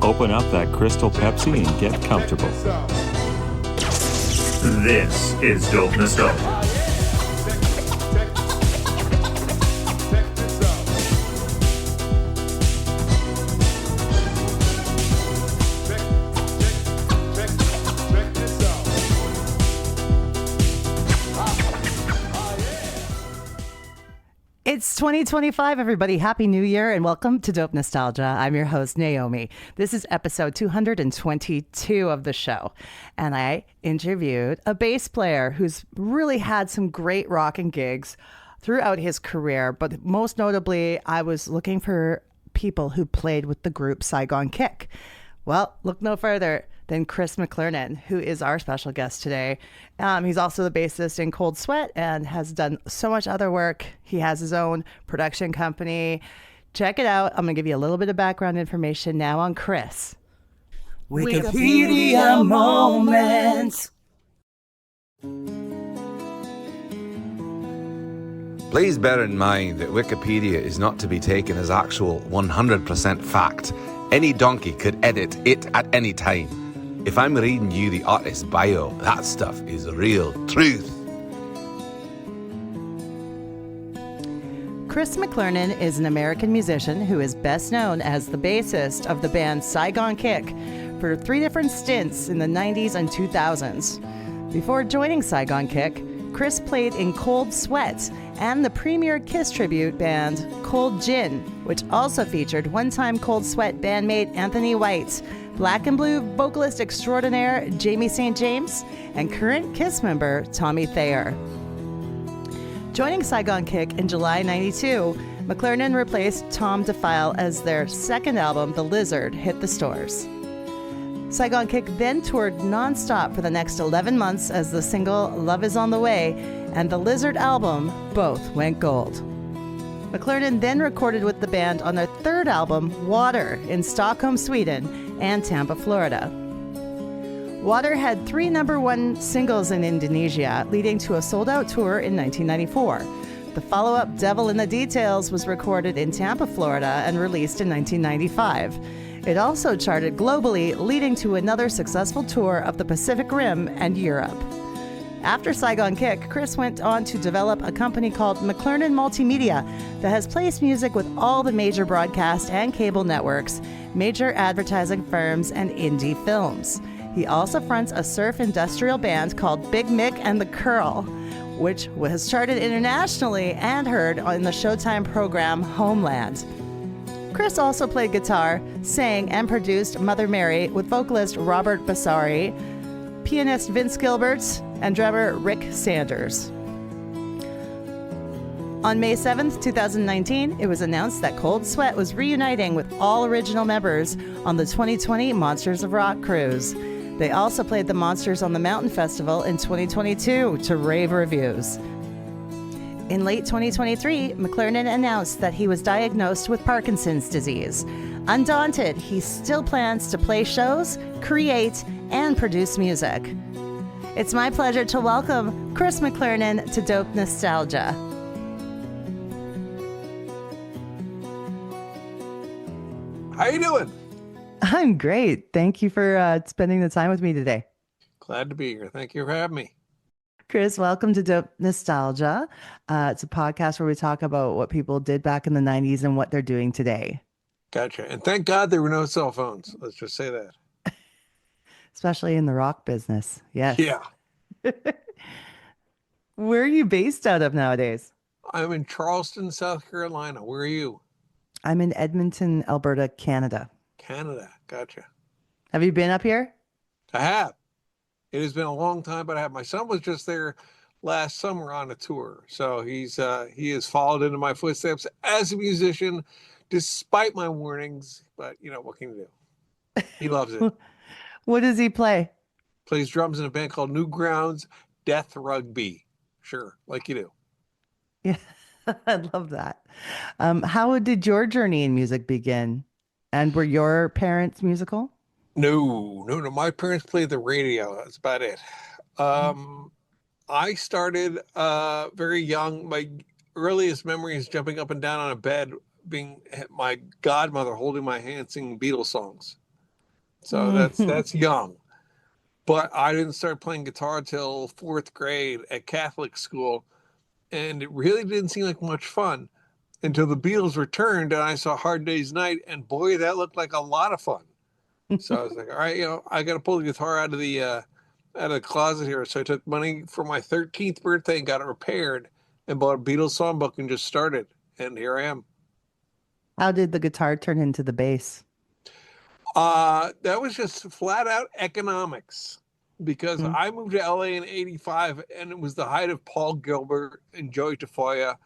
open up that Crystal Pepsi and get comfortable. This is Dope Nostalgia. It's 2025, everybody. Happy New Year and welcome to Dope Nostalgia. I'm your host, Naomi. This is episode 222 of the show. And I interviewed a bass player who's really had some great rocking gigs throughout his career. But most notably, I was looking for people who played with the group Saigon Kick. Well, look no further than Chris McLernon, who is our special guest today. He's also the bassist in Cold Sweat and has done so much other work. He has his own production company. Check it out. I'm going to give you a little bit of background information now on Chris. Wikipedia moments. Please bear in mind that Wikipedia is not to be taken as actual 100% fact. Any donkey could edit it at any time. If I'm reading you the artist's bio, that stuff is real truth. Chris McLernon is an American musician who is best known as the bassist of the band Saigon Kick for 3 different stints in the 90s and 2000s. Before joining Saigon Kick, Chris played in Cold Sweat and the premier Kiss tribute band Cold Gin, which also featured one-time Cold Sweat bandmate Anthony White, Black and Blue vocalist extraordinaire Jamie St. James, and current Kiss member Tommy Thayer. Joining Saigon Kick in July '92, McLernon replaced Tom DeFile as their second album, The Lizard, hit the stores. Saigon Kick then toured non-stop for the next 11 months as the single Love Is On The Way and the Lizard album both went gold. McLernon then recorded with the band on their third album, Water, in Stockholm, Sweden, and Tampa, Florida. Water had 3 #1 singles in Indonesia, leading to a sold-out tour in 1994. The follow-up, Devil in the Details, was recorded in Tampa, Florida, and released in 1995. It also charted globally, leading to another successful tour of the Pacific Rim and Europe. After Saigon Kick, Chris went on to develop a company called McLernon Multimedia that has placed music with all the major broadcast and cable networks, major advertising firms, and indie films. He also fronts a surf industrial band called Big Mick and the Curl, which has charted internationally and heard on the Showtime program Homeland. Chris also played guitar, sang, and produced Mother Mary with vocalist Robert Bassari, pianist Vince Gilbert, and drummer Rick Sanders. On May 7th, 2019, it was announced that Cold Sweat was reuniting with all original members on the 2020 Monsters of Rock cruise. They also played the Monsters on the Mountain Festival in 2022 to rave reviews. In late 2023, McLernon announced that he was diagnosed with Parkinson's disease. Undaunted, he still plans to play shows, create, and produce music. It's my pleasure to welcome Chris McLernon to Dope Nostalgia. How you doing? I'm great. Thank you for spending the time with me today. Glad to be here. Thank you for having me. Chris, welcome to Dope Nostalgia. It's a podcast where we talk about what people did back in the 90s and what they're doing today. Gotcha. And thank God there were no cell phones. Let's just say that. Especially in the rock business. Yes. Yeah. Where are you based out of nowadays? I'm in Charleston, South Carolina. Where are you? I'm in Edmonton, Alberta, Canada. Canada. Gotcha. Have you been up here? I have. It has been a long time, but I have. My son was just there last summer on a tour. So he has followed into my footsteps as a musician, despite my warnings. But, you know, what can you do? He loves it. What does he play? Plays drums in a band called Newgrounds Death Rugby. Sure, like you do. Yeah, I love that. How did your journey in music begin? And were your parents musical? No. My parents played the radio. That's about it. I started very young. My earliest memory is jumping up and down on a bed, being my godmother holding my hand, singing Beatles songs. So that's young. But I didn't start playing guitar till fourth grade at Catholic school, and it really didn't seem like much fun until the Beatles returned and I saw Hard Day's Night, and boy, that looked like a lot of fun. So I was like, all right, I got to pull the guitar out of the closet here. So I took money for my 13th birthday and got it repaired, and bought a Beatles songbook and just started. And here I am. How did the guitar turn into the bass? That was just flat out economics, because Mm. I moved to LA in '85, and it was the height of Paul Gilbert and Joey Tafoya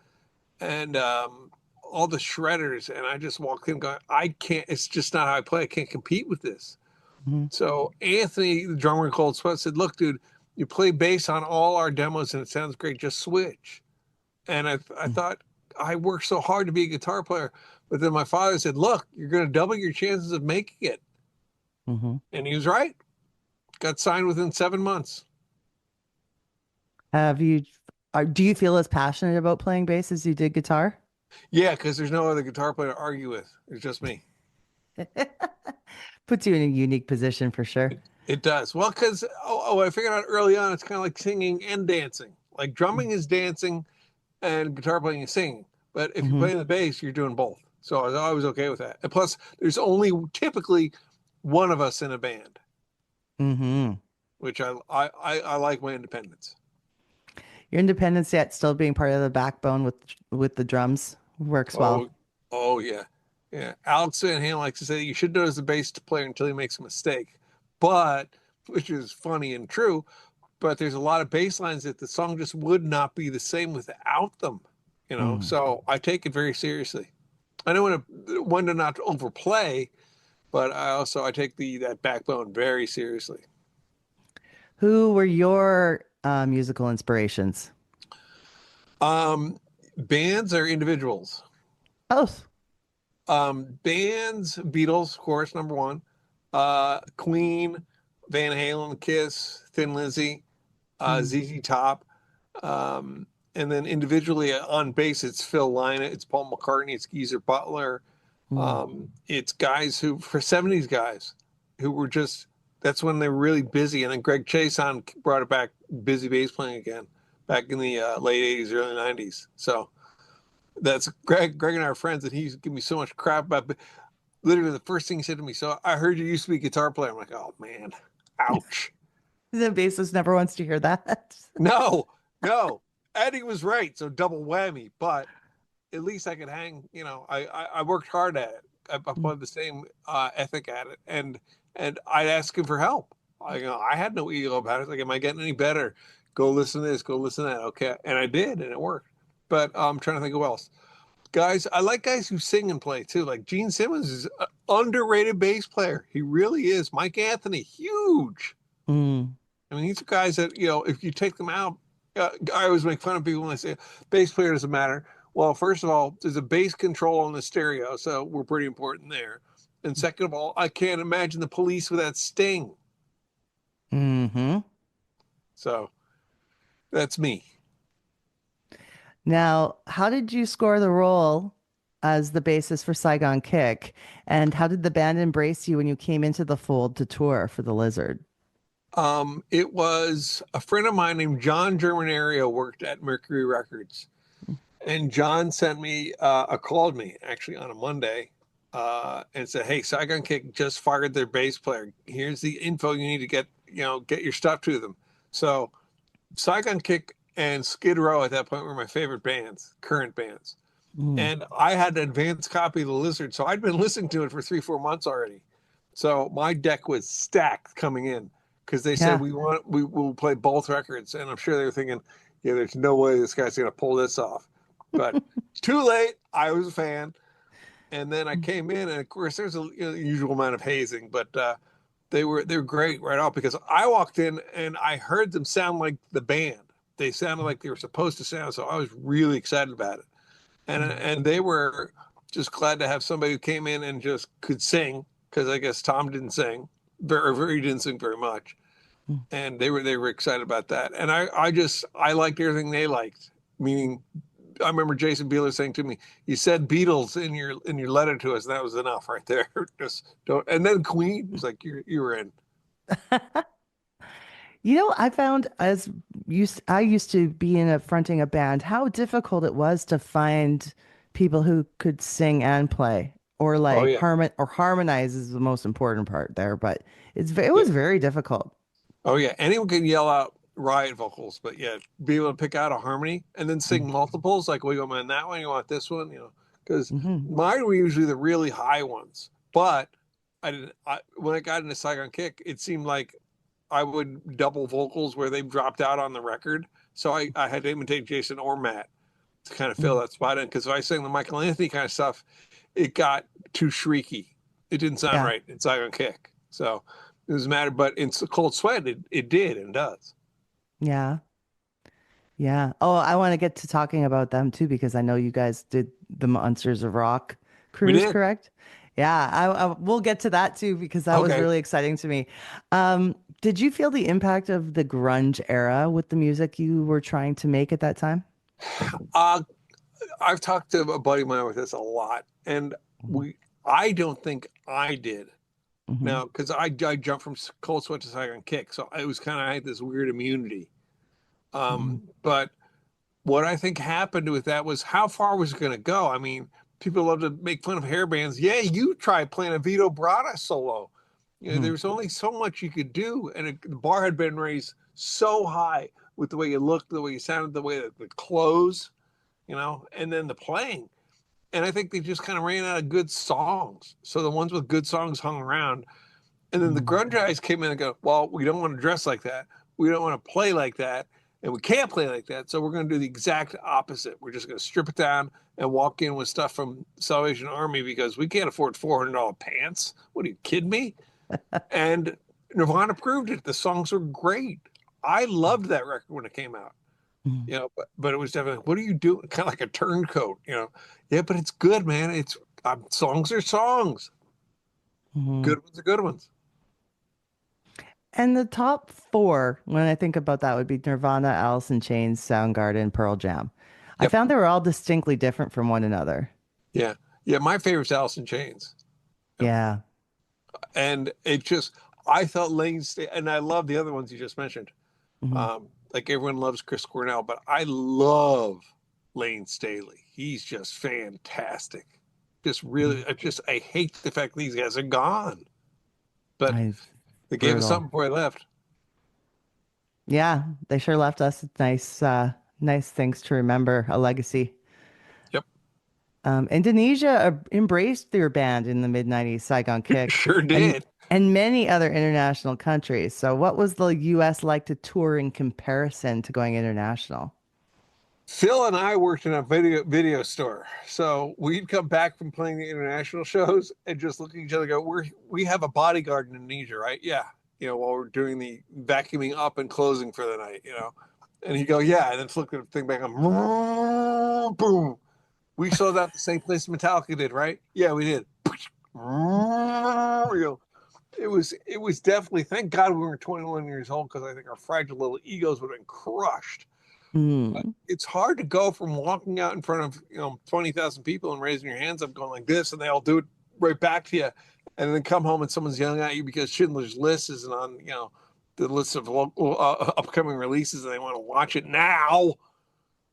and all the shredders. And I just walked in going, I can't, it's just not how I play. I can't compete with this. Mhm. So Anthony, the drummer in Cold Sweat, said, look, dude, you play bass on all our demos and it sounds great. Just switch. And I thought, I worked so hard to be a guitar player. But then my father said, look, you're going to double your chances of making it. Mm-hmm. And he was right. Got signed within 7 months. Have you, do you feel as passionate about playing bass as you did guitar? Yeah, because there's no other guitar player to argue with. It's just me. Puts you in a unique position for sure. It does. Well, because, I figured out early on, it's kind of like singing and dancing. Like drumming is dancing and guitar playing is singing. But if you're Hmm. playing the bass, you're doing both. So I was always okay with that. And plus, there's only typically one of us in a band, Hmm. which I like my independence. Your independence yet still being part of the backbone with the drums works well. Oh, oh yeah, yeah. Alex Van Halen likes to say you should know as a bass player until he makes a mistake, but which is funny and true. But there's a lot of bass lines that the song just would not be the same without them. Mm. So I take it very seriously. I know when to not overplay, but I take that backbone very seriously. Who were your musical inspirations? Um, Bands or individuals? Both. Bands, Beatles, of course, number one. Queen, Van Halen, Kiss, Thin Lizzy, Mm. ZZ Top. And then individually on bass, it's Phil Lynott, it's Paul McCartney, it's Geezer Butler. Mm. It's guys for 70s guys who were just, that's when they were really busy. And then Greg Chason brought it back, busy bass playing again, back in the late 80s, early 90s. So that's Greg. Greg and I are friends, and he's giving me so much crap about. Literally, the first thing he said to me, "So I heard you used to be a guitar player." I'm like, "Oh man, ouch." The bassist never wants to hear that. No, no. Eddie was right, so double whammy. But at least I could hang. I worked hard at it. I Mm. applied the same ethic at it, and I'd ask him for help. I had no ego about it. Like, am I getting any better? Go listen to this. Go listen to that. Okay, and I did, and it worked. But I'm trying to think of who else. Guys, I like guys who sing and play too. Like Gene Simmons is an underrated bass player. He really is. Mike Anthony, huge. Mm. I mean, these are guys that, if you take them out, I always make fun of people when I say bass player doesn't matter. Well, first of all, there's a bass control on the stereo, so we're pretty important there. And second of all, I can't imagine the Police without Sting. Hmm. So that's me. Now, how did you score the role as the bassist for Saigon Kick? And how did the band embrace you when you came into the fold to tour for the Lizard? It was a friend of mine named John Germanario worked at Mercury Records. And John called me actually on a Monday and said, "Hey, Saigon Kick just fired their bass player. Here's the info you need to get your stuff to them." So Saigon Kick and Skid Row at that point were my favorite bands, current bands. Mm. And I had an advanced copy of The Lizard, so I'd been listening to it for 3-4 months already. So my deck was stacked coming in because they said Yeah. we will play both records, and I'm sure they were thinking, yeah, there's no way this guy's going to pull this off. But too late. I was a fan, and then I came in, and of course there's a usual amount of hazing, but they were great right off because I walked in and I heard them sound like the band. They sounded like they were supposed to sound, so I was really excited about it. And they were just glad to have somebody who came in and just could sing, because I guess Tom didn't sing he didn't sing very much, Mm. and they were excited about that. And I liked everything they liked, meaning I remember Jason Bieler saying to me, "You said Beatles in your letter to us, and that was enough right there. Just don't." And then Queen was like, "You were in." I found I used to be in fronting a band, how difficult it was to find people who could sing and play, or Oh like yeah, harmonize is the most important part there, but it yeah. was very difficult. Oh yeah. Anyone can yell out riot vocals, but yeah, be able to pick out a harmony and then sing multiples. Like, well, you want that one, you want this one, because Mm-hmm. mine were usually the really high ones. But I didn't. When I got into Saigon Kick, it seemed like I would double vocals where they dropped out on the record. So I had to imitate Jason or Matt to kind of fill that spot in. Because if I sang the Michael Anthony kind of stuff, it got too shrieky. It didn't sound Yeah, right in Saigon Kick. So it was a matter. But in Cold Sweat, it did and does. yeah, yeah. Oh, I want to get to talking about them too because I know you guys did the Monsters of Rock We cruise, did. correct? Yeah, we'll get to that too because that was Okay. really exciting to me. Did you feel the impact of the grunge era with the music you were trying to make at that time? Uh, I've talked to a buddy of mine with this a lot, and Hmm. I don't think I did. Hmm. Now, because I jumped from Cold Sweat to Saigon Kick, so it was kind of I had this weird immunity. Hmm. But what I think happened with that was how far was it going to go? I mean, people love to make fun of hair bands. Yeah, you try playing a Vito Bratta solo. There was only so much you could do, and the bar had been raised so high with the way you looked, the way you sounded, the way that the clothes, and then the playing. And I think they just kind of ran out of good songs. So the ones with good songs hung around. And then the Hmm. grunge guys came in and go, well, we don't want to dress like that. We don't want to play like that. And we can't play like that. So we're going to do the exact opposite. We're just going to strip it down and walk in with stuff from Salvation Army because we can't afford $400 pants. What are you kidding me? And Nirvana proved it. The songs were great. I loved that record when it came out. But it was definitely, what are you doing? Kind of like a turncoat. Yeah, but it's good, man. It's songs are songs. Hmm. Good ones are good ones. And the top four, when I think about that, would be Nirvana, Alice in Chains, Soundgarden, Pearl Jam. I Yep. found they were all distinctly different from one another. Yeah. Yeah. My favorite's Alice in Chains. Yep. Yeah. And it just, I thought Lane Staley, and I love the other ones you just mentioned. Hmm. Like everyone loves Chris Cornell, but I love Lane Staley. He's just fantastic. Just really, I hate the fact these guys are gone, but I they gave us brutal. something before they left. Yeah, they sure left us nice things to remember, a legacy. Yep. Indonesia embraced their band in the mid 90s, Saigon Kick, Sure and did. many other international countries. So what was the US like to tour in comparison to going international? Phil and I worked in a video store, so we'd come back from playing the international shows and just look at each other and go, we have a bodyguard in Indonesia, right? Yeah. While we're doing the vacuuming up and closing for the night. And he'd go, yeah, and then flick the thing back on, boom. We sold out the same place Metallica did, right? Yeah, we did. It was definitely, thank God we were 21 years old because I think our fragile little egos would have been crushed. Hmm. It's hard to go from walking out in front of 20,000 people and raising your hands up going like this and they all do it right back to you and then come home and someone's yelling at you because Schindler's List isn't on the list of upcoming releases and they want to watch it now.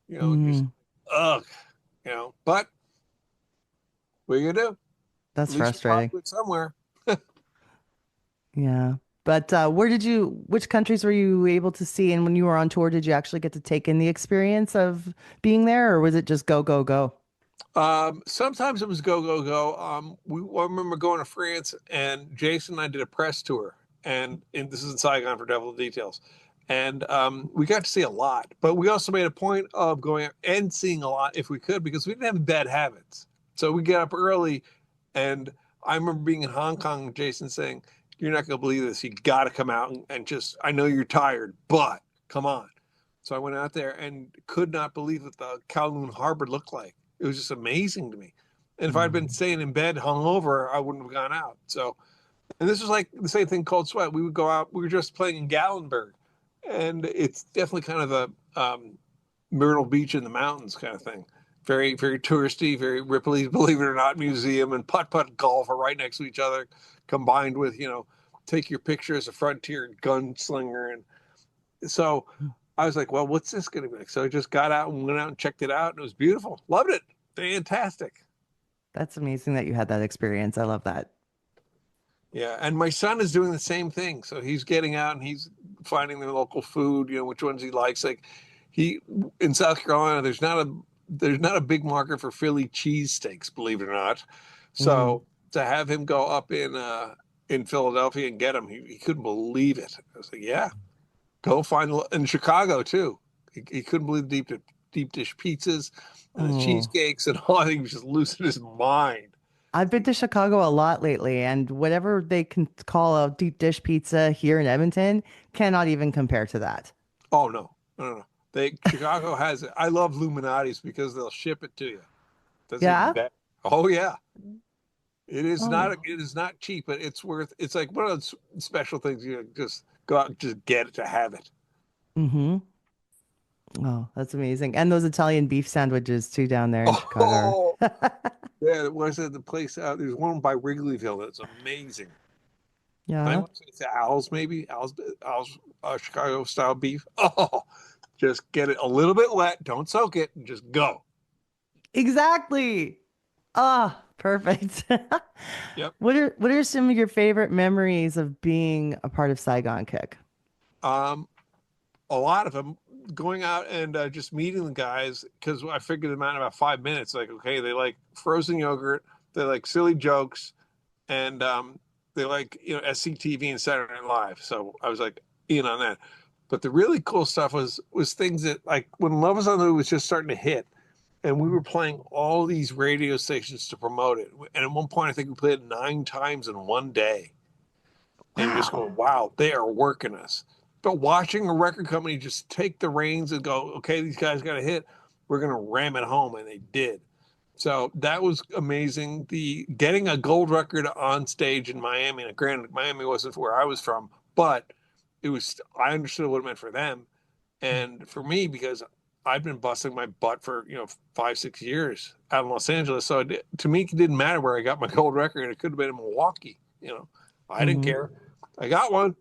Just Hmm. ugh. But what are you gonna do? At That's least you're frustrating. popular somewhere. Yeah. But which countries were you able to see? And when you were on tour, did you actually get to take in the experience of being there, or was it just go, go, go? Sometimes it was go, go, go. I remember going to France and Jason and I did a press tour and this is in Saigon for Devil Details. And we got to see a lot, but we also made a point of going and seeing a lot if we could, because we didn't have bad habits. So we get up early and I remember being in Hong Kong and Jason saying, you're not going to believe this. You got to come out and just, I know you're tired, but come on. So I went out there and could not believe what the Kowloon Harbor looked like. It was just amazing to me. And if I'd been staying in bed hungover, I wouldn't have gone out. So, and this was like the same thing, Cold Sweat. We would go out. We were just playing in Gallenberg, and it's definitely kind of a Myrtle Beach in the mountains kind of thing. very, very touristy, very Ripley's Believe It or Not museum and putt-putt golf are right next to each other, combined with, take your picture as a frontier gunslinger. And so I was like, well, what's this going to be like? So I just got out and went out and checked it out, and it was beautiful. Loved it. Fantastic. That's amazing that you had that experience. I love that. Yeah, and my son is doing the same thing. So he's getting out and he's finding the local food, which ones he likes. Like in South Carolina, there's not a big market for Philly cheesesteaks, believe it or not. So to have him go up in Philadelphia and get them, he couldn't believe it. I was like, yeah, go find in Chicago too. He couldn't believe the deep dish pizzas and the cheesecakes and all. I think he was just losing his mind. I've been to Chicago a lot lately, and whatever they can call a deep dish pizza here in Edmonton cannot even compare to that. Oh no. Chicago has it. I love Luminati's because they'll ship it to you. That's Yeah? even better. Oh yeah. It is Oh. not cheap, but it's like one of those special things, just go out and just get it to have it. Mm-hmm. Oh, that's amazing. And those Italian beef sandwiches too down there in Chicago. Oh, yeah, it was at the place there's one by Wrigleyville that's amazing. I Yeah. want to say it's Al's, maybe Al's Chicago style beef. Oh, just get it a little bit wet, don't soak it, and just go. Exactly. Ah, perfect. Yep. What are some of your favorite memories of being a part of Saigon Kick? A lot of them, going out and just meeting the guys, because I figured them out in about 5 minutes. Like, okay, they like frozen yogurt, they like silly jokes, and they like SCTV and Saturday Night Live. So I was like in on that. But the really cool stuff was things that, like, when Love Is on the Move was just starting to hit, and we were playing all these radio stations to promote it. And at one point, I think we played it 9 times in one day. And you're just going, wow, they are working us. But watching a record company just take the reins and go, okay, these guys got a hit, we're going to ram it home, and they did. So that was amazing. Getting a gold record on stage in Miami, and granted, Miami wasn't where I was from, but I understood what it meant for them and for me, because I've been busting my butt for 5-6 years out in Los Angeles. So to me, it didn't matter where I got my gold record. It could have been in Milwaukee. I didn't care. I got one.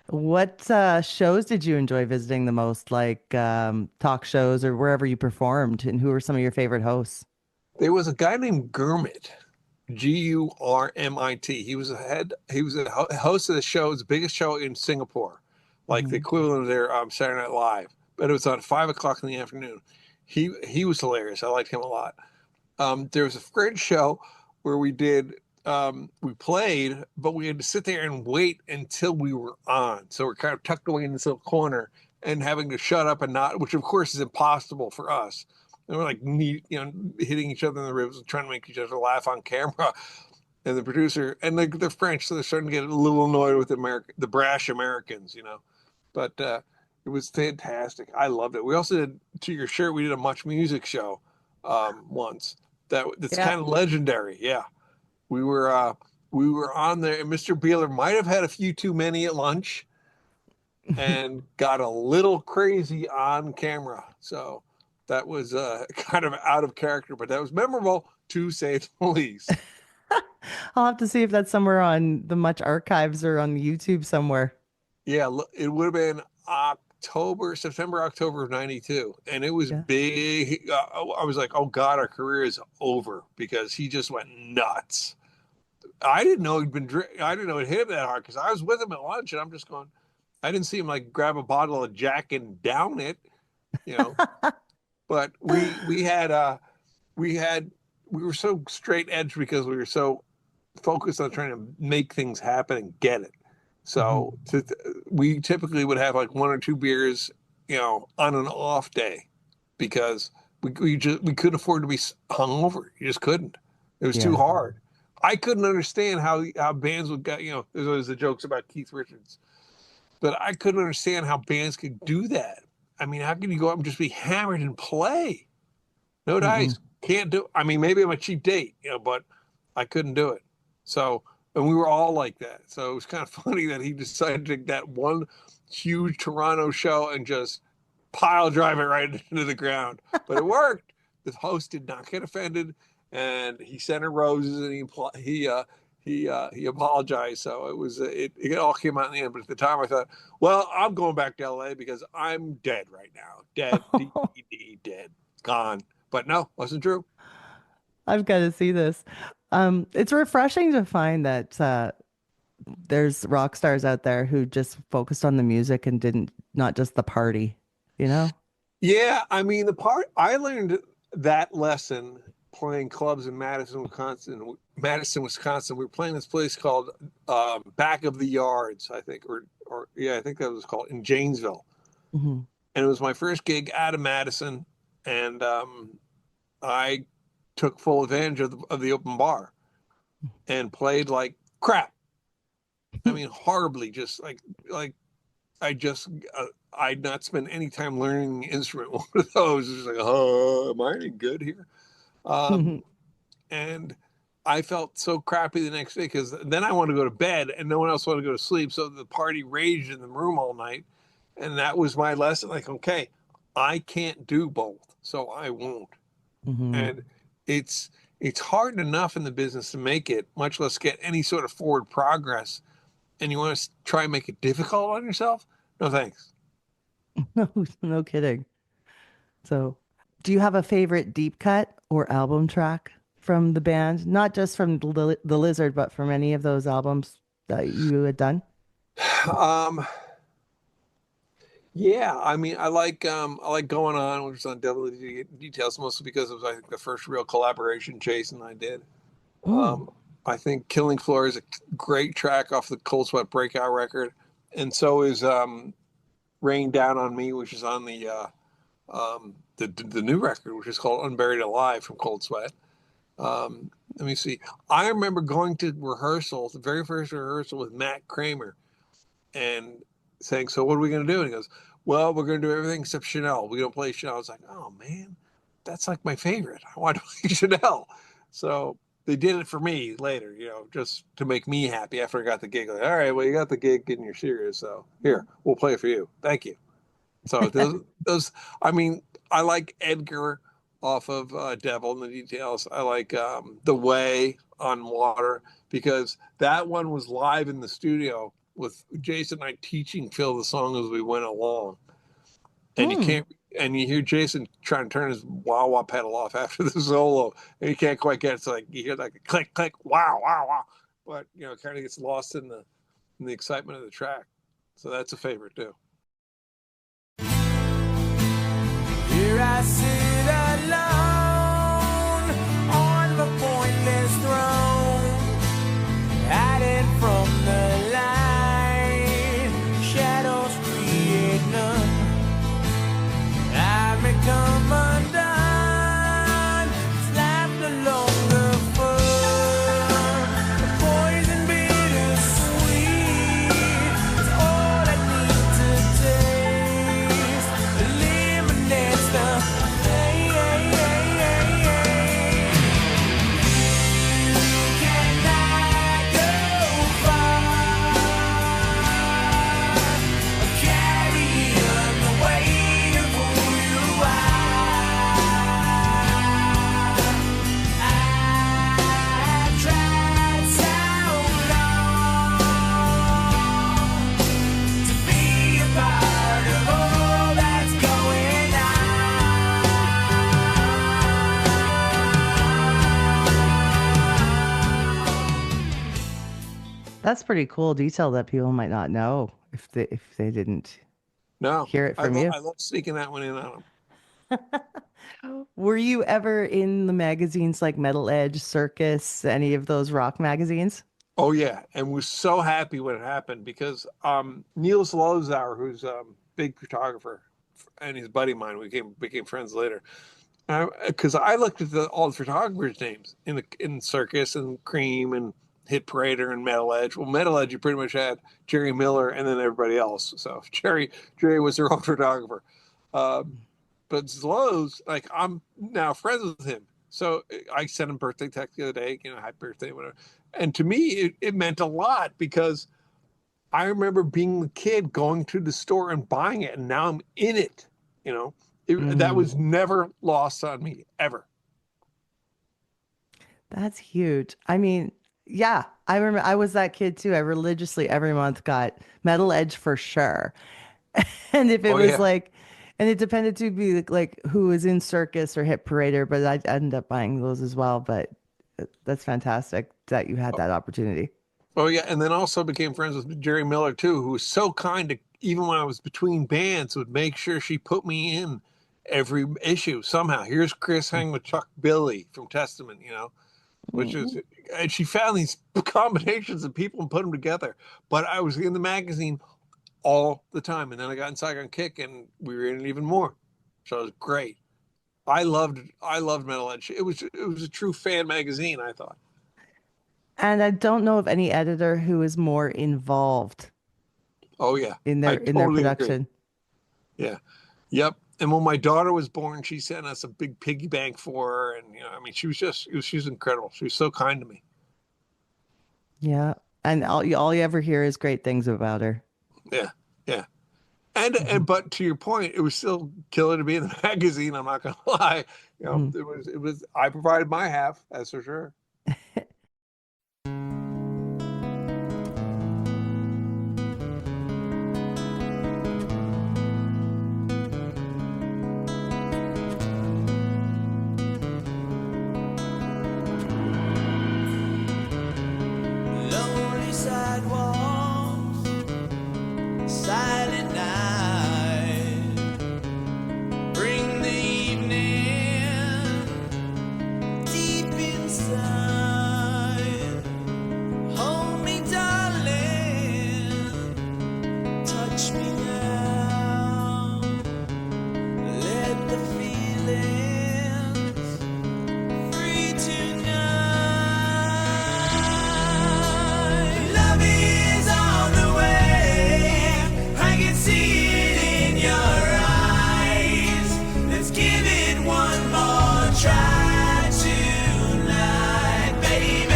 What shows did you enjoy visiting the most, like talk shows or wherever you performed? And who were some of your favorite hosts? There was a guy named Gurmit, Gurmit. He was a host of the show. It's the biggest show in Singapore, like the equivalent of their Saturday Night Live. But it was on 5 o'clock in the afternoon. He was hilarious. I liked him a lot. There was a French show where we played, but we had to sit there and wait until we were on. So we're kind of tucked away in this little corner and having to shut up and not, which of course is impossible for us. And we're like, hitting each other in the ribs and trying to make each other laugh on camera. And the producer, and they're French, so they're starting to get a little annoyed with the brash Americans, But it was fantastic. I loved it. We also did, to your shirt, we did a Much Music show once. That's kind of legendary. Yeah. We were on there, and Mr. Beeler might have had a few too many at lunch and got a little crazy on camera. So that was kind of out of character, but that was memorable, to say the least. I'll have to see if that's somewhere on the Much archives or on YouTube somewhere. Yeah, it would have been September, October of '92, and it was big. I was like, oh God, our career is over, because he just went nuts. I didn't know he'd been I didn't know it hit him that hard, because I was with him at lunch, and I'm just going, I didn't see him like grab a bottle of Jack and down it, But we were so straight edge because we were so focused on trying to make things happen and get it. So we typically would have like 1 or 2 beers, on an off day, because we couldn't afford to be hungover. You just couldn't. It was too hard. I couldn't understand how bands would get, there's always the jokes about Keith Richards, but I couldn't understand how bands could do that. I mean, how can you go up and just be hammered and play? No dice. Can't do it. I mean, maybe on a cheap date, but I couldn't do it. So, and we were all like that. So it was kind of funny that he decided to take that one huge Toronto show and just pile drive it right into the ground. But it worked. The host did not get offended, and he sent her roses, and he apologized. So it all came out in the end. But at the time, I thought, well, I'm going back to LA because I'm dead right now. Dead, dead, gone. But no, wasn't true. I've got to see this. It's refreshing to find that there's rock stars out there who just focused on the music and didn't not just the party, you know? Yeah, I mean the part I learned that lesson playing clubs in Madison, Wisconsin. Madison, Wisconsin. We were playing this place called Back of the Yards, I think, or yeah, I think that was called in Janesville. Hmm. And it was my first gig out of Madison, and I took full advantage of the open bar and played like crap. I mean, horribly, just like I just I'd not spend any time learning the instrument. One of those is like, oh, am I any good here? And I felt so crappy the next day because then I wanted to go to bed and no one else wanted to go to sleep. So the party raged in the room all night. And that was my lesson. Like, okay, I can't do both, so I won't. And it's hard enough in the business to make it, much less get any sort of forward progress. And you want to try and make it difficult on yourself? No, thanks. No, no kidding. So, do you have a favorite deep cut or album track from the band? Not just from the Lizard, but from any of those albums that you had done? Yeah, I mean, I like Going On, which is on Devil Details, mostly because it was, I think, the first real collaboration Jason and I did. Mm. I think Killing Floor is a great track off the Cold Sweat Breakout record, and so is Rain Down on Me, which is on the new record, which is called Unburied Alive from Cold Sweat. Let me see. I remember going to rehearsal, the very first rehearsal with Matt Kramer, and saying, "So what are we going to do?" And he goes, "Well, we're going to do everything except Chanel. We don't play Chanel." I was like, "Oh man, that's like my favorite. I want to play Chanel." So they did it for me later, just to make me happy after I got the gig. Like, all right, well, you got the gig and you're serious, so here, we'll play it for you. Thank you. So those, I mean, I like Edgar off of Devil in the Details. I like The Way on Water because that one was live in the studio with Jason and I teaching Phil the song as we went along. And you hear Jason trying to turn his wah wah pedal off after the solo, and you can't quite get it. It's like you hear like a click, click, wow, wow, wow. But it kind of gets lost in the excitement of the track. So that's a favorite too. Here I sit alone on the pointless throne, hiding from the light, shadows create none. I may come undone, it's left along the fun. The poison bitter sweet is all I need to taste. Eliminates the pain. You cannot go far. Carry on the weight of who you are. I've tried so long to be a part of all that's going on. That's pretty cool detail that people might not know if they didn't No, hear it from you. I love sneaking that one in on them. Were you ever in the magazines like Metal Edge, Circus, any of those rock magazines? Oh yeah, and was so happy when it happened because Niels Lozauer, who's a big photographer, and he's a buddy of mine, we became friends later. Because I looked at all the photographers' names in Circus and Cream and Hit Parader and Metal Edge. Well, Metal Edge, you pretty much had Jerry Miller and then everybody else. So Jerry was their own photographer. But Zlo's, like, I'm now friends with him. So I sent him birthday text the other day, happy birthday, whatever. And to me, it meant a lot because I remember being the kid going to the store and buying it, and now I'm in it. You know, that was never lost on me ever. That's huge. I mean, yeah, I remember I was that kid too. I religiously every month got Metal Edge for sure. And if it Oh was yeah. like, and it depended to be like who was in Circus or Hit Parader, but I'd end up buying those as well. But that's fantastic that you had that opportunity. Oh yeah, and then also became friends with Jerry Miller too, who was so kind to, even when I was between bands, would make sure she put me in every issue somehow. Here's Chris hanging with Chuck Billy from Testament, you know, which is, and she found these combinations of people and put them together. But I was in the magazine all the time, and then I got in Saigon Kick, and we were in it even more. So it was great. I loved Metal Edge. It was a true fan magazine, I thought. And I don't know of any editor who is more involved Oh yeah, in I their totally agree. production. Yeah. Yep. And when my daughter was born, she sent us a big piggy bank for her. And, you know, I mean, she was incredible. She was so kind to me. Yeah. And all you ever hear is great things about her. Yeah. Yeah. But to your point, it was still killer to be in the magazine. I'm not going to lie. You know, I provided my half, that's for sure. Lonely sidewalks, silent night, bring the evening deep inside. Hold me, darling, touch me now. Let the feelings free tonight. Love is on the way. I can see it in your eyes. Let's give it one more try tonight, baby.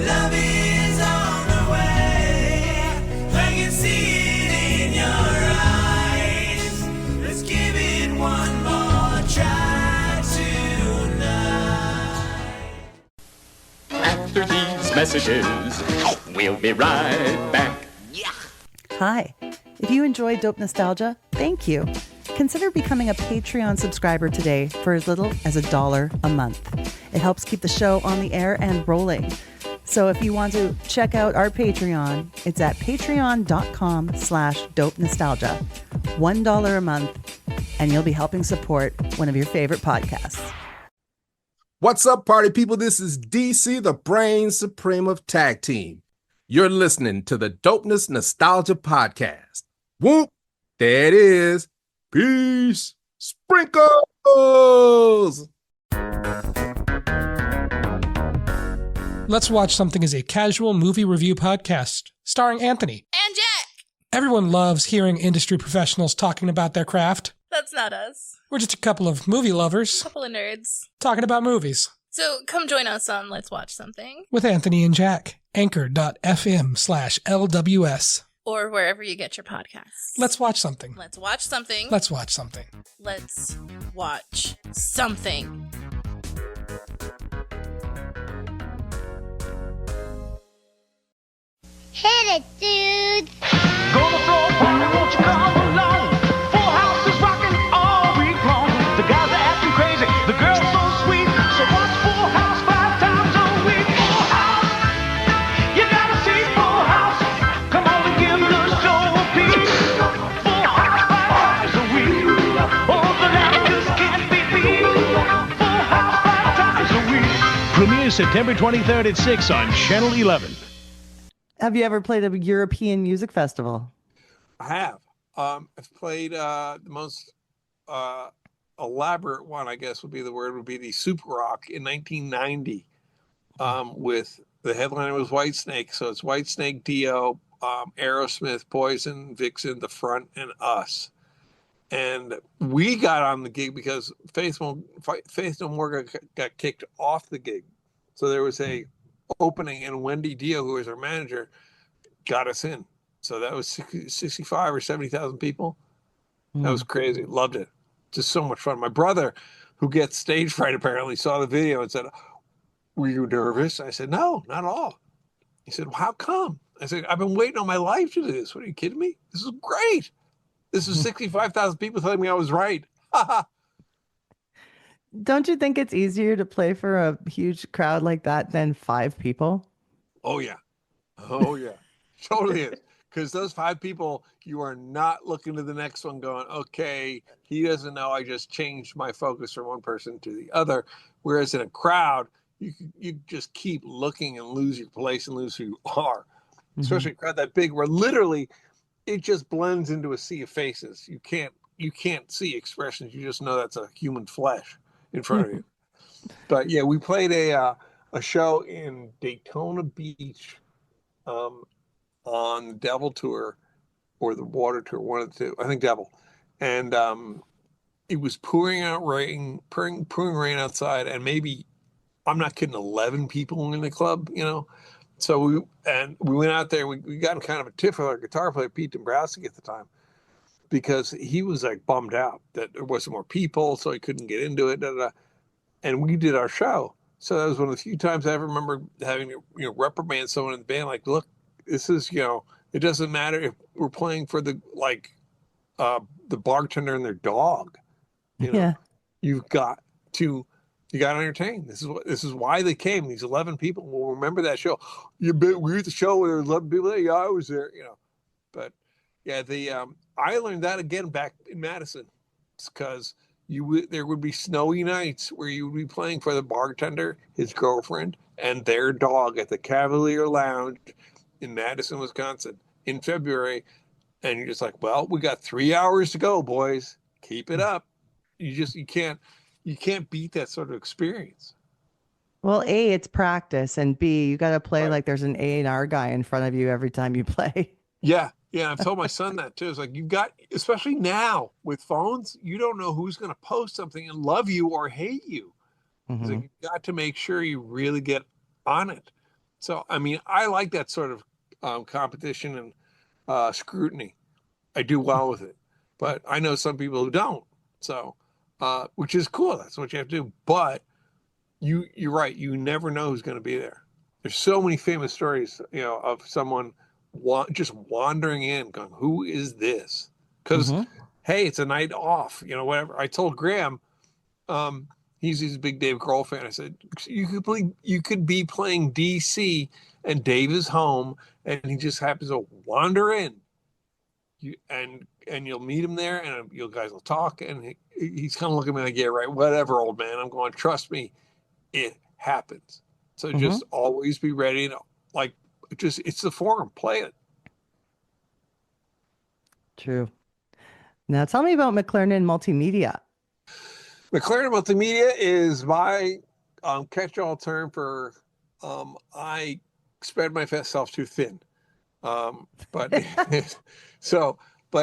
Love is on the way. I can see it in your eyes. Let's give it one more try tonight. After these messages, we'll be right back. Hi. If you enjoy Dope Nostalgia, thank you. Consider becoming a Patreon subscriber today for as little as $1 a month. It helps keep the show on the air and rolling. So if you want to check out our Patreon, it's at patreon.com/dope nostalgia. $1 a month, and you'll be helping support one of your favorite podcasts. What's up, party people? This is DC, the brain supreme of tag team. You're listening to the Dopeness Nostalgia Podcast. Whoop! There it is. Peace. Sprinkles! Let's Watch Something is a casual movie review podcast starring Anthony. And Jack! Everyone loves hearing industry professionals talking about their craft. That's not us. We're just a couple of movie lovers Couple of nerds. talking about movies So come join us on Let's Watch Something. with Anthony and Jack. Anchor.fm/LWS. Or wherever you get your podcasts. Let's watch something. Let's watch something. Let's watch something. Let's watch something. Hit it, dude. Gonna throw a party, won't you come along? Full house is rocking all week long. The guys are acting crazy, the girls so sweet. So watch Full House 5 times a week. Full House, you gotta see Full House. Come on and give the show a peek. Full House 5 times a week. Oh, the laughter can't be beat. Full House 5 times a week. Premieres September 23rd at 6 on Channel 11. Have you ever played a European music festival? I have. I've played the most elaborate one, I guess would be the Super Rock in 1990 with the headliner was Whitesnake. So it's Whitesnake, Dio, Aerosmith, Poison, Vixen, The Front, and us. And we got on the gig because Faith No More got kicked off the gig. So there was a opening, and Wendy Dio, who was our manager, got us in. So that was 65 or 70,000 people. That was crazy. Loved it. Just so much fun. My brother, who gets stage fright, apparently saw the video and said, "Were you nervous?" I said, "No, not at all." He said, "Well, how come?" I said, "I've been waiting all my life to do this. What, are you kidding me? This is great. This is 65,000 people telling me I was right." Don't you think it's easier to play for a huge crowd like that than 5 people? Oh, yeah. Oh, yeah. Totally is. Because those 5 people, you are not looking to the next one going, okay, he doesn't know I just changed my focus from one person to the other. Whereas in a crowd, you just keep looking and lose your place and lose who you are. Especially a crowd that big where literally it just blends into a sea of faces. You can't see expressions. You just know that's a human flesh in front of you. But yeah, we played a show in Daytona Beach on the Devil Tour or the Water Tour, one of the two. I think Devil. And it was pouring rain outside, and maybe, I'm not kidding, 11 people in the club, you know. So we went out there. We got in kind of a tiff with our guitar player Pete Dombrowski at the time, because he was like bummed out that there wasn't more people, so he couldn't get into it. And we did our show. So that was one of the few times I ever remember having to, reprimand someone in the band. Like, look, this is, it doesn't matter if we're playing for the bartender and their dog. Yeah. You've got to entertain. This is why they came. These 11 people will remember that show. We were at the show where there were 11 people there. Yeah, I was there. But yeah, I learned that again back in Madison, because there would be snowy nights where you would be playing for the bartender, his girlfriend, and their dog at the Cavalier Lounge in Madison, Wisconsin in February. And you're just like, well, we got 3 hours to go, boys. Keep it up. You can't beat that sort of experience. Well, A, it's practice, and B, you got to play like there's an A&R guy in front of you every time you play. Yeah. I've told my son that too. It's like, especially now with phones, you don't know who's going to post something and love you or hate you. It's like, you've got to make sure you really get on it. So, I mean, I like that sort of competition and scrutiny. I do well with it, but I know some people who don't. So, which is cool. That's what you have to do. But you're right. You never know who's going to be there. There's so many famous stories, of someone just wandering in going, who is this? Because, hey, it's a night off, whatever. I told Graham, he's a big Dave Grohl fan. I said, you could be playing DC and Dave is home and he just happens to wander in. And you'll meet him there and you guys will talk, and he's kind of looking at me like, yeah, right, whatever, old man. I'm going, trust me, it happens. So just always be ready to, it's the forum, play it. True. Now tell me about McLernon Multimedia. McLernon Multimedia is my catch-all term for I spread myself too thin. But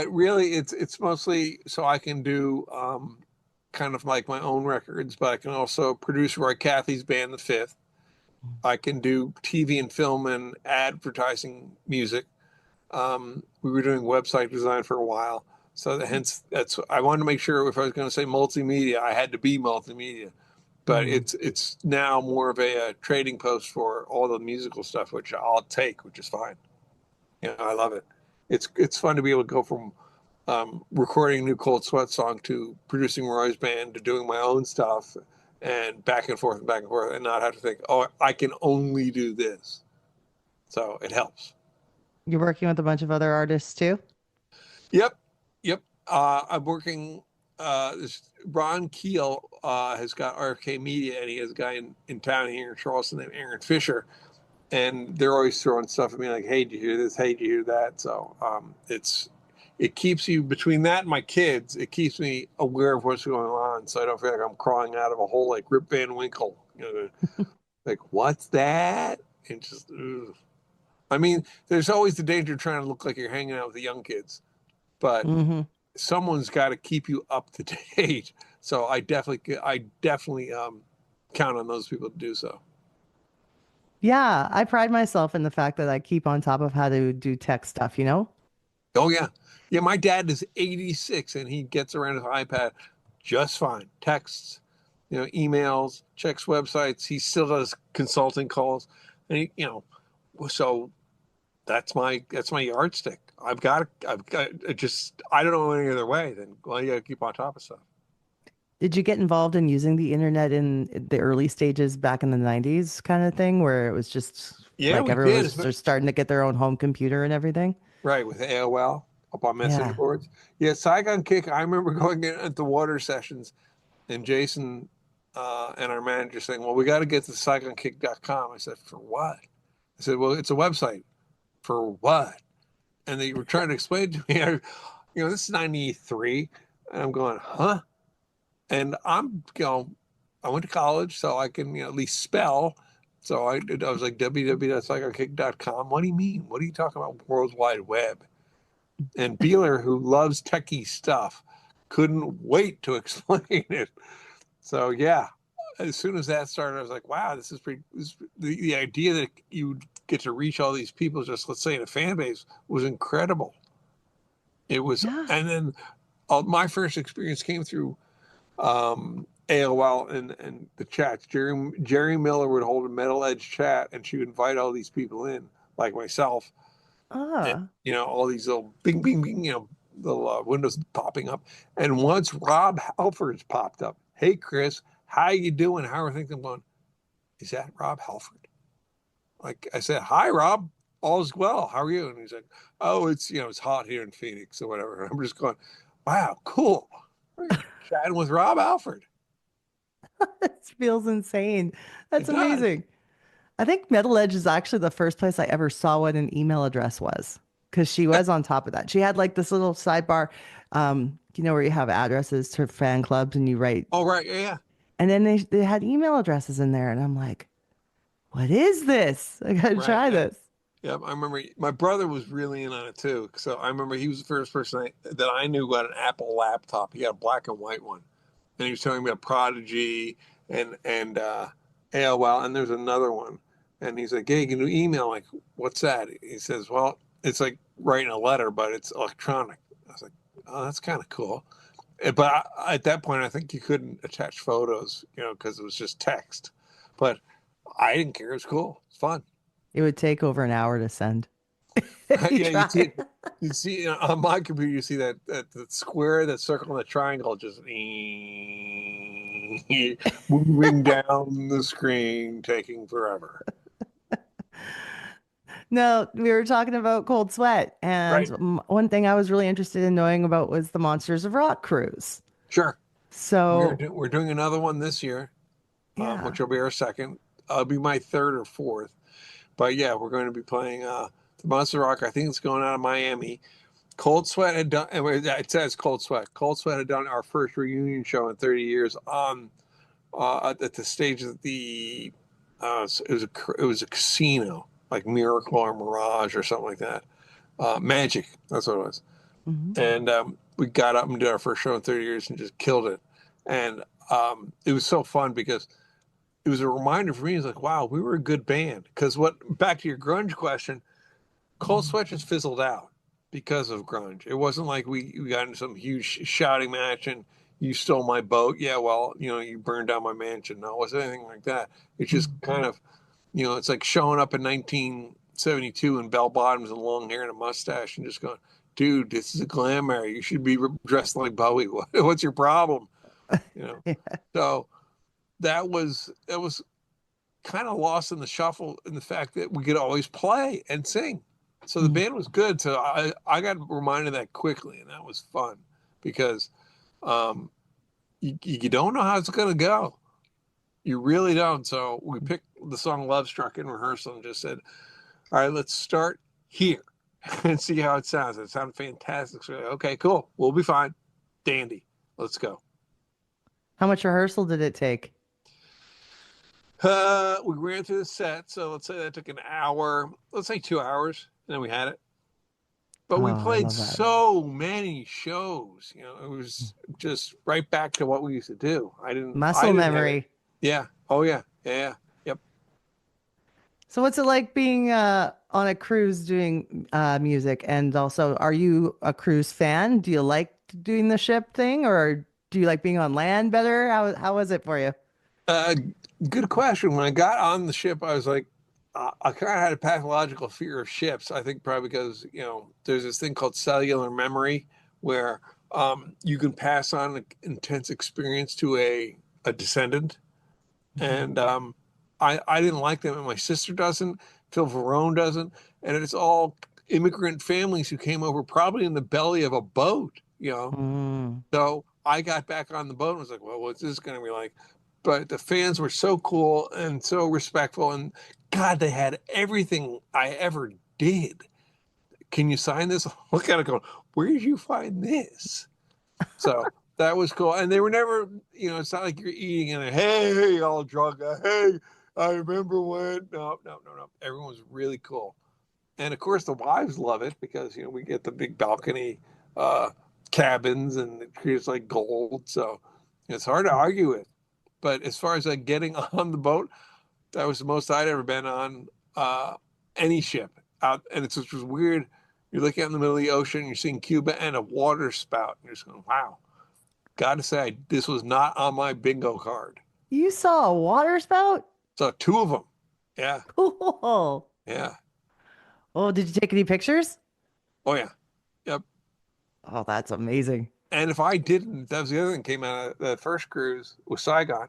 really it's mostly so I can do kind of like my own records, but I can also produce Roy Cathy's band, The Fifth. I can do TV and film and advertising music. We were doing website design for a while. So I wanted to make sure if I was going to say multimedia, I had to be multimedia. But it's now more of a trading post for all the musical stuff, which I'll take, which is fine. I love it. It's fun to be able to go from recording a new Cold Sweat song to producing Roy's band to doing my own stuff, and back and forth, and not have to think, oh, I can only do this. So it helps. You're working with a bunch of other artists too? Yep. I'm working. Ron Keel has got RFK Media, and he has a guy in town here in Charleston named Aaron Fisher. And they're always throwing stuff at me like, hey, did you hear this? Hey, did you hear that? So it keeps you, between that and my kids, it keeps me aware of what's going on. So I don't feel like I'm crawling out of a hole like Rip Van Winkle. Like, what's that? And just, ugh. I mean, there's always the danger of trying to look like you're hanging out with the young kids. But someone's got to keep you up to date. So I definitely count on those people to do so. Yeah, I pride myself in the fact that I keep on top of how to do tech stuff, Oh yeah. Yeah, my dad is 86 and he gets around his iPad just fine. Texts, emails, checks websites. He still does consulting calls. And so that's my yardstick. I don't know any other way than, well, you gotta keep on top of stuff. Did you get involved in using the internet in the early stages back in the 90s kind of thing where it was just Yeah, like we everyone did. was just starting to get their own home computer and everything? Right, with AOL up on message Yeah. boards. Yeah, Saigon Kick, I remember going in at the water sessions and Jason and our manager saying, well, we got to get to SaigonKick.com. I said, for what? I said, well, it's a website. For what? And they were trying to explain to me, this is 93. And I'm going, huh? And I went to college so I can at least spell. So I was like, www.saigonkick.com. What do you mean? What are you talking about? World Wide Web. And Beeler, who loves techie stuff, couldn't wait to explain it. So yeah, as soon as that started, I was like, wow, this is the idea that you would get to reach all these people, just let's say in a fan base, was incredible. It was, and then my first experience came through AOL and the chats. Jerry Miller would hold a metal edge chat, and she would invite all these people in, like myself. And, all these little bing, bing, bing, little windows popping up. And once Rob Halford's popped up, hey, Chris, how you doing? How are things? I'm going, is that Rob Halford? Like I said, hi, Rob. All's well. How are you? And he's like, oh, it's hot here in Phoenix or whatever. And I'm just going, wow, cool. Chatting with Rob Halford. It feels insane. That's amazing. I think Metal Edge is actually the first place I ever saw what an email address was because she was on top of that. She had like this little sidebar, where you have addresses to fan clubs and you write. Oh, right. Yeah. And then they had email addresses in there. And I'm like, what is this? I got to try this. Yeah, I remember my brother was really in on it too. So I remember he was the first person that I knew got an Apple laptop. He got a black and white one. And he was telling me about Prodigy and AOL. And there's another one. And he's like, hey, can you email? Like, what's that? He says, well, it's like writing a letter, but it's electronic. I was like, oh, that's kind of cool. But at that point, I think you couldn't attach photos, because it was just text. But I didn't care. It was cool. It's fun. It would take over an hour to send. Yeah, you see on my computer, you see that square, that circle, and the triangle just moving down the screen, taking forever. No, we were talking about Cold Sweat, and one thing I was really interested in knowing about was the Monsters of Rock cruise. Sure. So we're doing another one this year, which will be our second. It'll be my third or fourth. But yeah, we're going to be playing the Monster Rock. I think it's going out of Miami. Cold Sweat had done. It says Cold Sweat. Cold Sweat had done our first reunion show in 30 years at the stage of the. It was a casino, like Miracle or Mirage or something like that. Magic. That's what it was. Mm-hmm. And we got up and did our first show in 30 years and just killed it. And it was so fun because it was a reminder for me. It's like, wow, we were a good band. Because back to your grunge question, Cold Sweat just fizzled out because of grunge. It wasn't like we got into some huge shouting match and you stole my boat. Yeah, well, you burned down my mansion. No, it wasn't anything like that. It's just kind of, it's like showing up in 1972 in bell bottoms and long hair and a mustache and just going, dude, this is a glam era. You should be dressed like Bowie. What's your problem? Yeah. So that was kind of lost in the shuffle in the fact that we could always play and sing. So the band was good. So I got reminded of that quickly, and that was fun because you don't know how it's going to go. You really don't. So we picked the song Love Struck in rehearsal and just said, all right, let's start here and see how it sounds. It sounded fantastic. So, okay, cool. We'll be fine. Dandy. Let's go. How much rehearsal did it take? We ran through the set. So let's say that took an hour. Let's say 2 hours. And then we had it. But we played so many shows. It was just right back to what we used to do. I didn't muscle memory. Yeah. Oh yeah. Yeah. Yep. So what's it like being on a cruise doing music? And also, are you a cruise fan? Do you like doing the ship thing, or do you like being on land better? How was it for you? Uh, Good question. When I got on the ship, I was like, I kind of had a pathological fear of ships. I think probably because, there's this thing called cellular memory where you can pass on an intense experience to a descendant. And I didn't like them, and my sister doesn't. Phil Verone doesn't. And it's all immigrant families who came over probably in the belly of a boat. Mm. So I got back on the boat and was like, well, what's this going to be like? But the fans were so cool and so respectful. And God, they had everything I ever did. Can you sign this? Look at it going, where did you find this? So that was cool. And they were never, it's not like you're eating and, hey, all drunk. Hey, I remember when. No. Everyone was really cool. And of course, the wives love it because, we get the big balcony cabins and it creates like gold. So it's hard to argue with. But as far as like getting on the boat, that was the most I'd ever been on any ship out. And it's just weird. You're looking out in the middle of the ocean, you're seeing Cuba and a water spout. And you're just going, wow. Got to say, this was not on my bingo card. You saw a water spout? So 2 of them. Yeah. Cool. Yeah. Oh, did you take any pictures? Oh, yeah. Yep. Oh, that's amazing. And if I didn't, that was the other thing that came out of the first cruise with Saigon.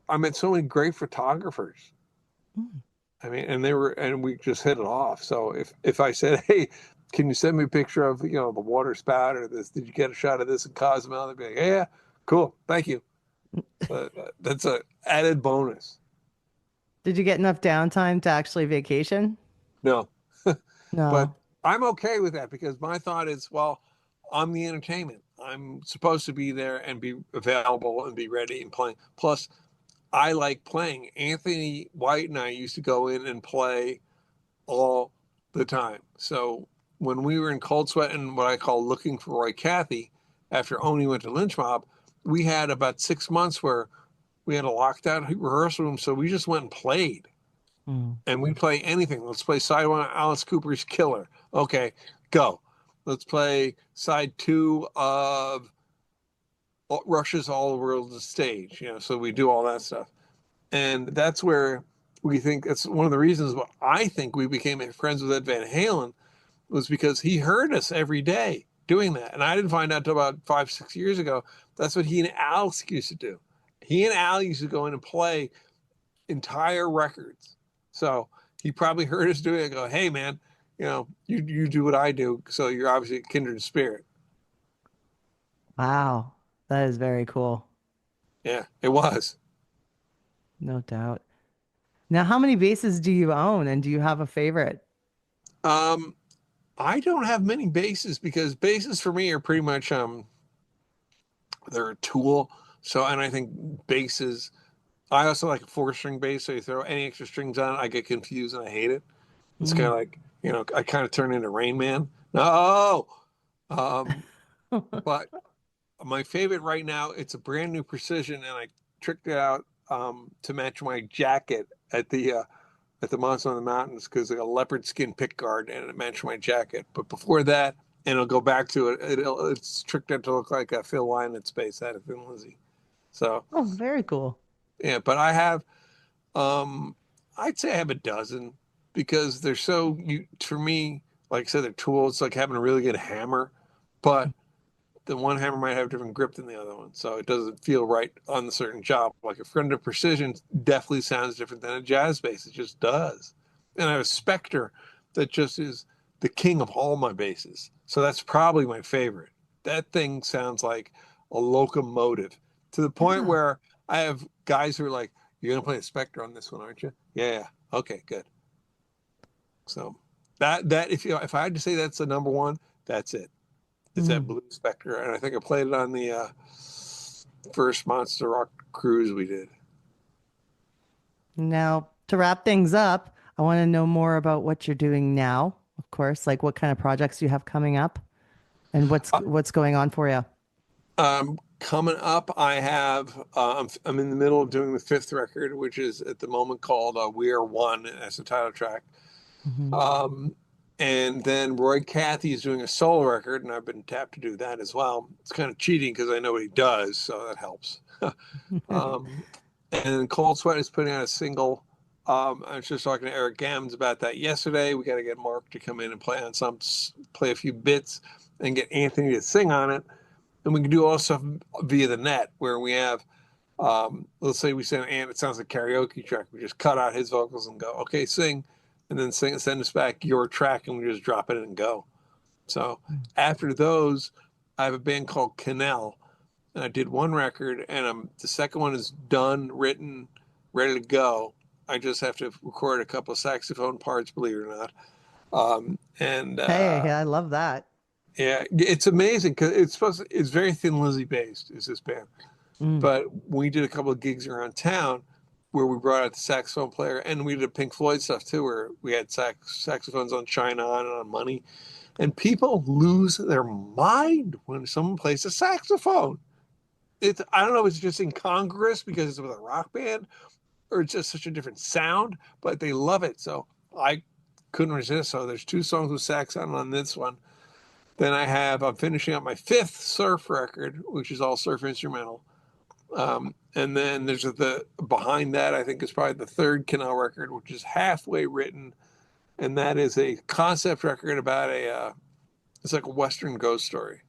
I met so many great photographers. I mean, and we just hit it off. So if I said, hey, can you send me a picture of, the water spout or this, did you get a shot of this in Cozumel? They'd be like, yeah, cool. Thank you. That's a added bonus. Did you get enough downtime to actually vacation? No, No. but I'm okay with that because my thought is, well, I'm the entertainment. I'm supposed to be there and be available and be ready and playing. Plus, I like playing. Anthony White and I used to go in and play all the time. So when we were in Cold Sweat and what I call looking for Roy Cathy, after Oni went to Lynch Mob, we had about 6 months where we had a lockdown rehearsal room. So we just went and played. And we play anything. Let's play side 1 Alice Cooper's Killer. Okay, go. Let's play side 2 of Rush's All the World the Stage. So we do all that stuff. And that's where we think that's one of the reasons why I think we became friends with Ed Van Halen was because he heard us every day doing that. And I didn't find out until about 5-6 years ago. That's what he and Alex used to do. He and Al used to go in and play entire records. So he probably heard us doing it and go, hey, man, you do what I do. So you're obviously a kindred spirit. Wow. That is very cool. Yeah, it was. No doubt. Now, how many basses do you own and do you have a favorite? I don't have many basses because basses for me are pretty much they're a tool. So, and I think basses, I also like a 4-string bass. So you throw any extra strings on it, I get confused and I hate it. It's kind of like, I kind of turn into Rain Man. No. But my favorite right now, it's a brand new Precision, and I tricked it out to match my jacket at the Monster on the Mountains because like a leopard skin pick guard, and it matched my jacket. But before that, and it'll go back to it, it's tricked out to look like a Phil Lynott space out of Thin Lizzy. So, Oh, very cool. yeah, but I have, I'd say I have a dozen because they're so, for me, like I said, they're tools. It's like having a really good hammer, but the one hammer might have a different grip than the other one. So it doesn't feel right on the certain job. Like a Fender Precision definitely sounds different than a jazz bass. It just does. And I have a Spectre that just is the king of all my basses. So that's probably my favorite. That thing sounds like a locomotive to the point where I have guys who are like, you're going to play a Spectre on this one, aren't you? Yeah. Okay, good. So that if I had to say that's the number one, that's it. It's that Blue Spectre, and I think I played it on the first Monster Rock cruise we did. Now, to wrap things up, I want to know more about what you're doing now, of course, like what kind of projects you have coming up and what's going on for you. Coming up, I have, I'm in the middle of doing the 5th record, which is at the moment called We Are One as the title track. And then Roy Cathy is doing a solo record, and I've been tapped to do that as well. It's kind of cheating because I know what he does, so that helps. And Cold Sweat is putting out a single. I was just talking to Eric Gammons about that yesterday. We got to get Mark to come in and play a few bits and get Anthony to sing on it. And we can do all stuff via the net where we have, let's say we send Ant, it sounds like a karaoke track. We just cut out his vocals and go, okay, sing, and then sing, send us back your track, and we just drop it in and go. So after those, I have a band called Canal. And I did 1 record, and the second one is done, written, ready to go. I just have to record a couple of saxophone parts, believe it or not. Hey, I love that. Yeah, it's amazing because it's very Thin Lizzy based, is this band. But we did a couple of gigs around town where we brought out the saxophone player, and we did Pink Floyd stuff too, where we had saxophones on Shine On and on Money. And people lose their mind when someone plays a saxophone. I don't know if it's just incongruous because it's with a rock band or it's just such a different sound, but they love it. So I couldn't resist. So there's 2 songs with sax on this one. Then I'm finishing up my 5th surf record, which is all surf instrumental. And then there's behind that, I think is probably the 3rd Canal record, which is halfway written. And that is a concept record about it's like a Western ghost story.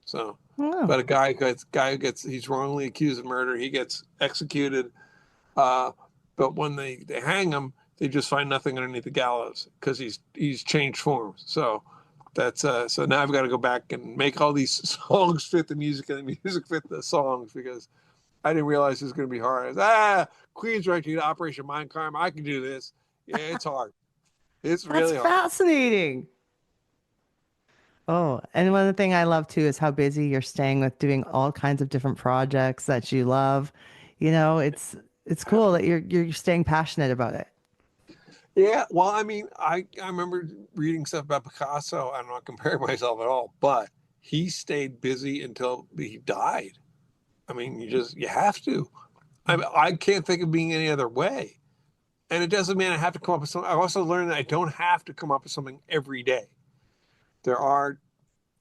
So, but a guy who gets, he's wrongly accused of murder. He gets executed. But when they hang him, they just find nothing underneath the gallows because he's changed forms. So that's, so now I've got to go back and make all these songs fit the music and the music fit the songs because I didn't realize it was going to be hard. Queensrÿche, Operation Mindcrime. I can do this. Yeah, it's hard. It's really hard. Fascinating. Oh, and one thing I love too is how busy you're staying with doing all kinds of different projects that you love. You know, it's cool that you're staying passionate about it. Yeah, well, I mean, I remember reading stuff about Picasso. I'm not comparing myself at all, but he stayed busy until he died. I mean, you have to. I can't think of being any other way. And it doesn't mean I have to come up with something. I also learned that I don't have to come up with something every day. There are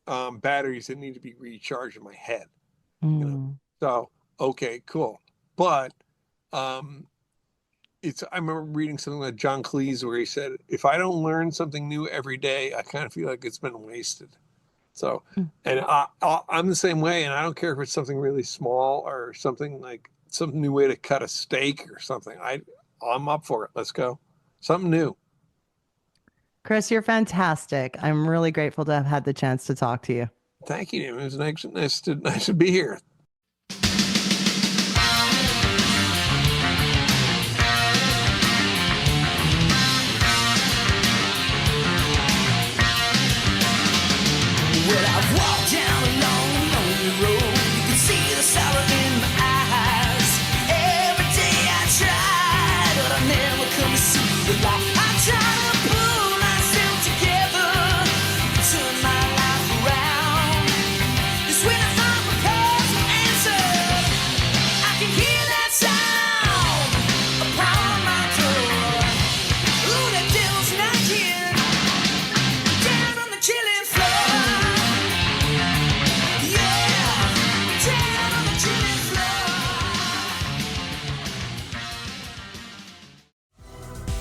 batteries that need to be recharged in my head. You know? So, okay, cool. But I remember reading something like John Cleese where he said, if I don't learn something new every day, I kind of feel like it's been wasted. So, and I'm the same way. And I don't care if it's something really small or something like some new way to cut a steak or something. I'm up for it. Let's go. Something new. Chris, you're fantastic. I'm really grateful to have had the chance to talk to you. Thank you. It was nice to be here. Well, I've walked down a long, lonely road. You can see the sorrow in my eyes. Every day I try, but I never come to see the light. I try to pull myself together, turn my life around. It's when I find my past answer. I can hear that sound upon my door. Ooh, that devil's knocking down on the chilling floor.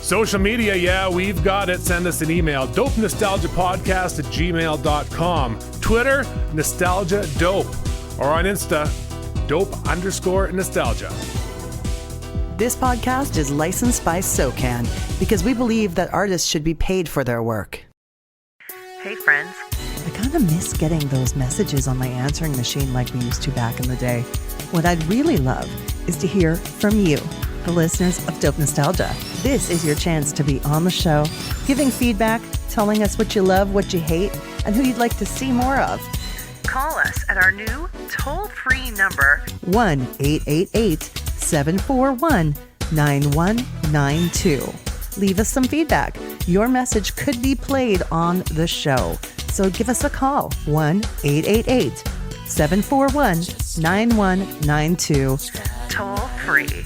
Social media, yeah, we've got it. Send us an email, dopenostalgiapodcast@gmail.com. Twitter, Nostalgia Dope. Or on Insta, dope_nostalgia. This podcast is licensed by SOCAN because we believe that artists should be paid for their work. Hey friends. I kind of miss getting those messages on my answering machine like we used to back in the day. What I'd really love is to hear from you, the listeners of Dope Nostalgia. This is your chance to be on the show, giving feedback, telling us what you love, what you hate, and who you'd like to see more of. Call us at our new toll-free number, 1-888-741-9192. Leave us some feedback. Your message could be played on the show. So give us a call, 1-888-741-9192. 9192, toll free.